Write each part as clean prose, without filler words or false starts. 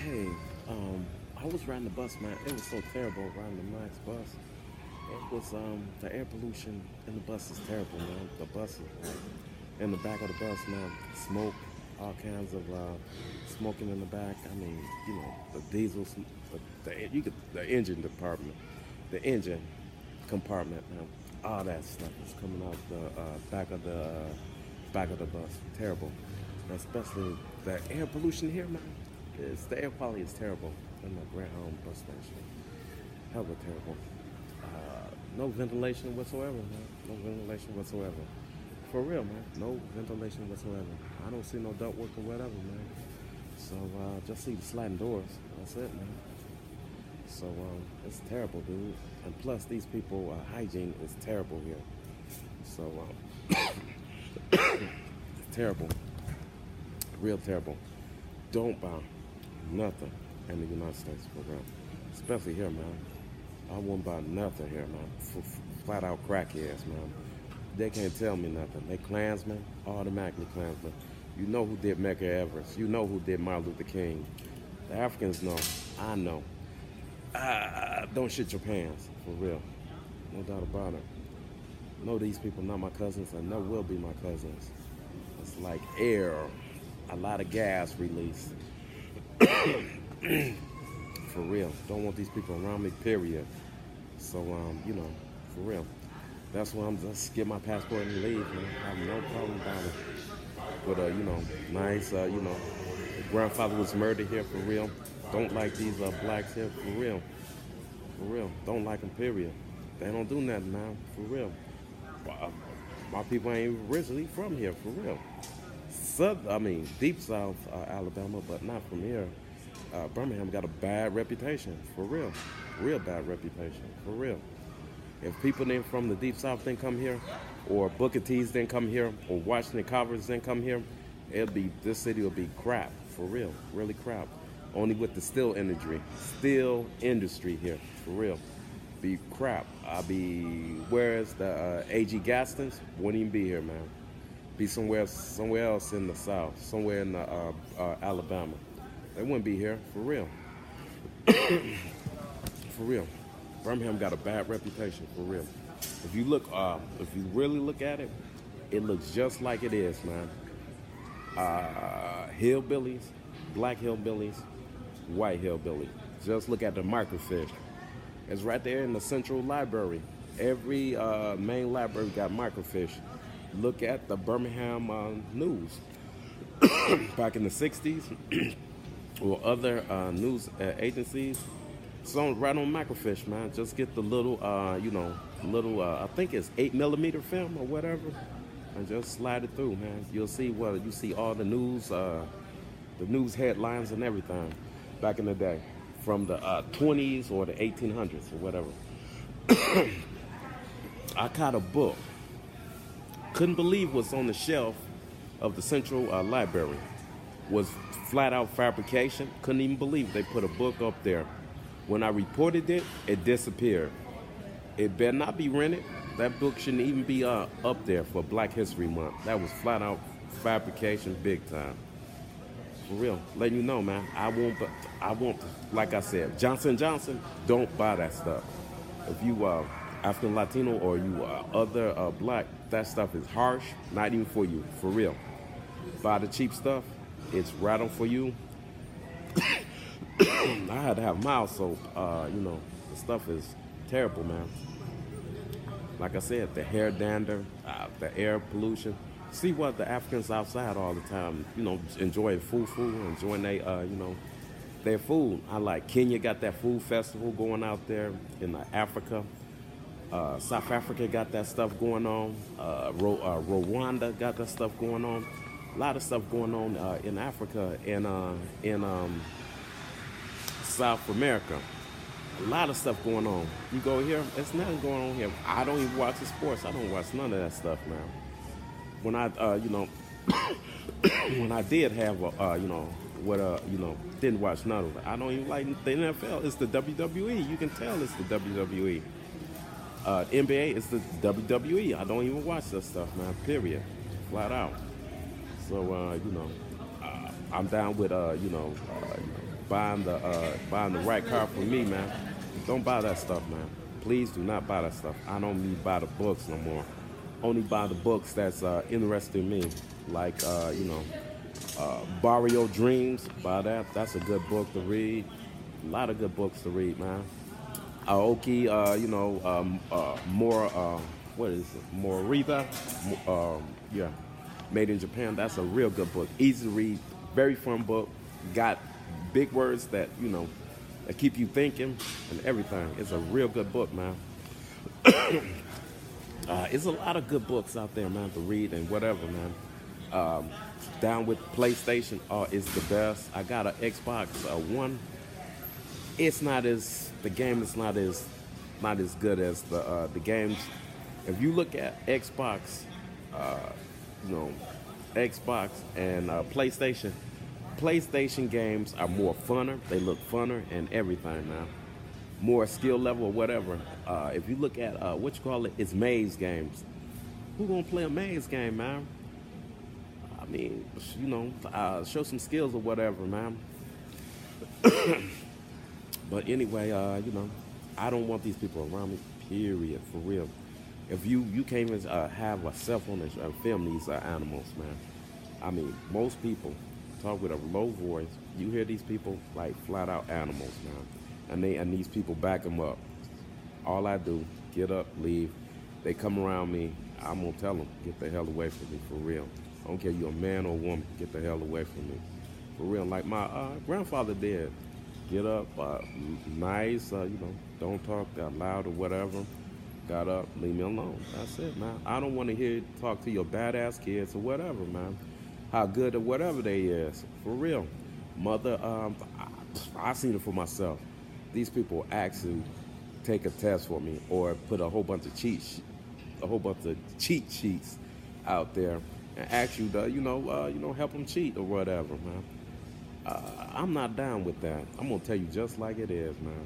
Hey, I was riding the bus, man. It was so terrible riding the nice bus. It was the air pollution in the bus is terrible, man. The bus is like in the back of the bus, man. Smoke, all kinds of smoking in the back. I mean, the diesel, the engine department, the engine compartment, man. All that stuff is coming out the back of the bus. Terrible, especially the air pollution here, man. The air quality is terrible in the Grand bus station. Hella terrible. No ventilation whatsoever, man. No ventilation whatsoever. For real, man. No ventilation whatsoever. I don't see no ductwork or whatever, man. So just see the sliding doors. That's it, man. So it's terrible, dude. And plus, these people hygiene is terrible here. So it's terrible, real terrible. Don't buy nothing in the United States for real, especially here, man. I won't buy nothing here, man. Flat out crackheads, man. They can't tell me nothing. They Klansmen, automatically Klansmen. You know who did Medgar Evers. You know who did Martin Luther King. The Africans know. I know. Don't shit your pants, for real. No doubt about it. No, these people not my cousins and never will be my cousins. It's like air, a lot of gas released. For real. Don't want these people around me, period. So, for real. That's why I'm just get my passport and leave, man. I have no problem about it. But, nice, grandfather was murdered here, for real. Don't like these blacks here, for real. For real. Don't like them, period. They don't do nothing now, for real. My people ain't originally from here, for real. Deep South Alabama, but not from here. Birmingham got a bad reputation, for real. Real bad reputation, for real. If people from the Deep South didn't come here, or Booker T's didn't come here, or Washington Carvers didn't come here, this city will be crap, for real, really crap. Only with the steel industry here, for real. Be crap. Whereas the A.G. Gastons wouldn't even be here, man. Be somewhere else in the South, somewhere in Alabama. They wouldn't be here, for real. For real. Birmingham got a bad reputation, for real. If you really look at it, it looks just like it is, man. Hillbillies, black hillbillies, white hillbillies. Just look at the microfiche. It's right there in the central library. Every main library got microfiche. Look at the Birmingham news. Back in the 60s, or other news agencies, right on microfiche, man. Just get the little, I think it's 8mm film or whatever, and just slide it through, man. You see all the news headlines and everything back in the day, from the 20s or the 1800s or whatever. I caught a book. Couldn't believe what's on the shelf of the central library. Was flat out fabrication. Couldn't even believe they put a book up there. When I reported it, it disappeared. It better not be rented. That book shouldn't even be up there for Black History Month. That was flat out fabrication, big time. For real, letting you know, man. I won't. Like I said, Johnson & Johnson, don't buy that stuff. If you African Latino or you other black, that stuff is harsh. Not even for you, for real. Buy the cheap stuff. It's right on for you. I had to have mild soap. The stuff is terrible, man. Like I said, the hair dander, the air pollution. See what the Africans outside all the time, enjoying fufu, enjoying their food. I like Kenya got that food festival going out there in Africa. South Africa got that stuff going on. Rwanda got that stuff going on. A lot of stuff going on in Africa and in South America. A lot of stuff going on. You go here, it's nothing going on here. I don't even watch the sports. I don't watch none of that stuff now. When I, when I did have, didn't watch none of it. I don't even like the NFL. It's the WWE. You can tell it's the WWE. NBA is the WWE. I don't even watch that stuff, man. Period. Flat out. So, I'm down with, buying the right car for me, man. Don't buy that stuff, man. Please do not buy that stuff. I don't need to buy the books no more. Only buy the books that's interesting me, like Barrio Dreams. Buy that. That's a good book to read. A lot of good books to read, man. Aoki, more, what is it? Morita, yeah, Made in Japan. That's a real good book. Easy to read, very fun book. Got big words that, that keep you thinking and everything. It's a real good book, man. It's a lot of good books out there, man, to read and whatever, man. Down with PlayStation, it's the best. I got an Xbox One. It's not as the game is not as good as the games. If you look at Xbox, Xbox and PlayStation games are more funner. They look funner and everything now. More skill level or whatever. If you look at it's maze games. Who gonna play a maze game, man? I mean, show some skills or whatever, man. But anyway, I don't want these people around me. Period, for real. If you can't even have a cell phone and film these animals, man. I mean, most people talk with a low voice. You hear these people like flat out animals, man, and these people back them up. All I do, get up, leave. They come around me, I'm gonna tell them, get the hell away from me, for real. I don't care if you're a man or a woman, get the hell away from me, for real. Like my grandfather did. Get up, nice, don't talk loud or whatever. Got up, leave me alone. That's it, man. I don't want to hear you talk to your badass kids or whatever, man. How good or whatever they is, for real. Mother, I seen it for myself. These people actually take a test for me or put a whole bunch of cheat sheets out there and ask you to, help them cheat or whatever, man. I'm not down with that. I'm gonna tell you just like it is, man.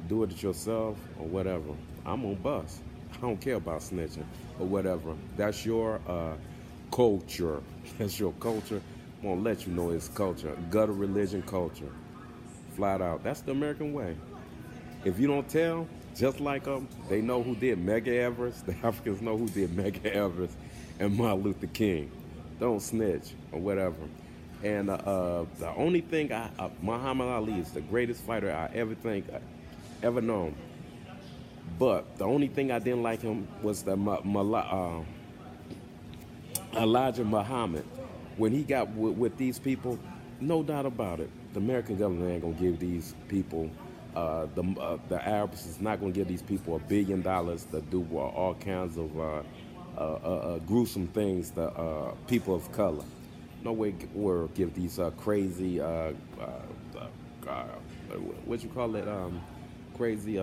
Do it yourself or whatever. I'm gonna bust. I don't care about snitching or whatever. That's your culture. That's your culture. I'm gonna let you know it's culture. Gutter religion culture. Flat out. That's the American way. If you don't tell, just like they know who did Mega Everest. The Africans know who did Mega Everest and Martin Luther King. Don't snitch or whatever. And the only thing Muhammad Ali is the greatest fighter I ever known. But the only thing I didn't like him was the Elijah Muhammad. When he got with these people, no doubt about it, the American government ain't gonna give these people, the Arabs is not gonna give these people $1 billion to do all kinds of gruesome things to people of color. No way we'll give these crazy, what you call it, crazy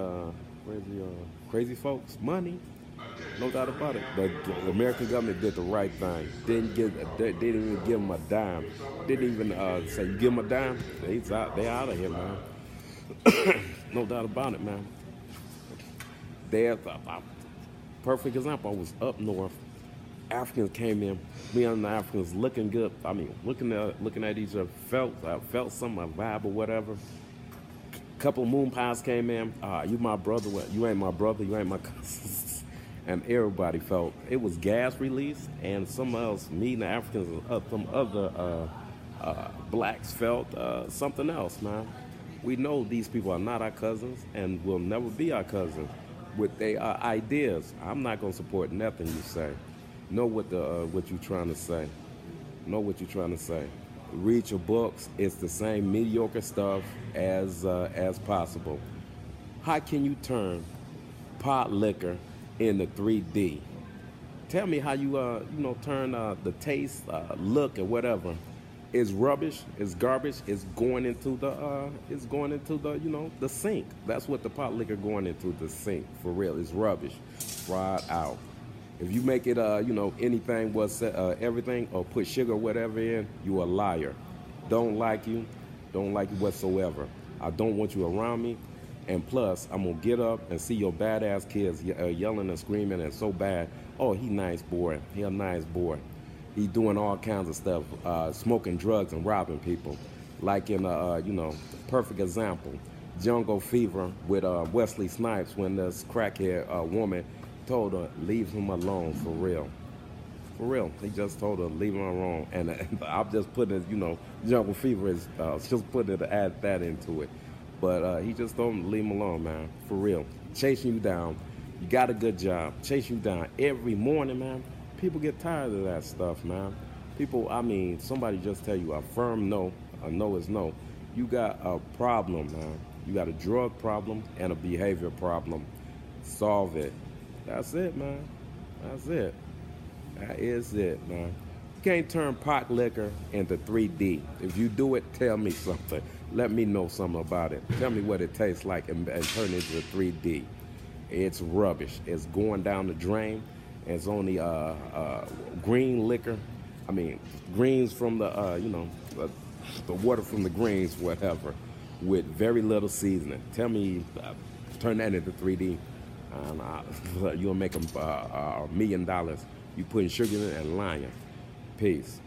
folks money. No doubt about it. The American government did the right thing. Didn't even give them a dime. Didn't even say, you give them a dime, they out of here, man. No doubt about it, man. There's a perfect example. I was up north. Africans came in. Me and the Africans looking good. I mean, looking at each other. Felt some vibe or whatever. Couple of moon pies came in. You my brother. You ain't my brother. You ain't my cousin. And everybody felt it was gas release. And some else, me and the Africans, some other blacks felt something else, man. We know these people are not our cousins and will never be our cousins with their ideas. I'm not gonna support nothing you say. Know what you're trying to say. Know what you're trying to say. Read your books. It's the same mediocre stuff as possible. How can you turn pot liquor into 3D? Tell me how you turn the taste, look, or whatever. It's rubbish. It's garbage. It's going into the the sink. That's what the pot liquor going into the sink for real. It's rubbish. Fried out. If you make it, anything everything or put sugar or whatever in, you a liar. Don't like you whatsoever. I don't want you around me. And plus, I'm gonna get up and see your badass kids yelling and screaming and so bad. Oh, he nice boy. He a nice boy. He doing all kinds of stuff, smoking drugs and robbing people. Like in you know, perfect example, Jungle Fever with Wesley Snipes when this crackhead woman told her leave him alone for real. For real, he just told her leave him alone, and I'm just putting it, you know, Jungle Fever is just putting it to add that into it, but he just told him to leave him alone, man. For real, chasing you down. You got a good job, chasing you down every morning, man. People get tired of that stuff, man. People, I mean, somebody just tell you a firm no, a no is no. You got a problem, man. You got a drug problem and a behavior problem. Solve it. That's it, man. That's it. That is it, man. You can't turn pot liquor into 3D. If you do it, tell me something. Let me know something about it. Tell me what it tastes like and turn it into 3D. It's rubbish. It's going down the drain. It's only green liquor. I mean, greens from the, you know, the water from the greens, whatever, with very little seasoning. Tell me, turn that into 3D, and you'll make $1 million. You putting sugar in it and lying. Peace.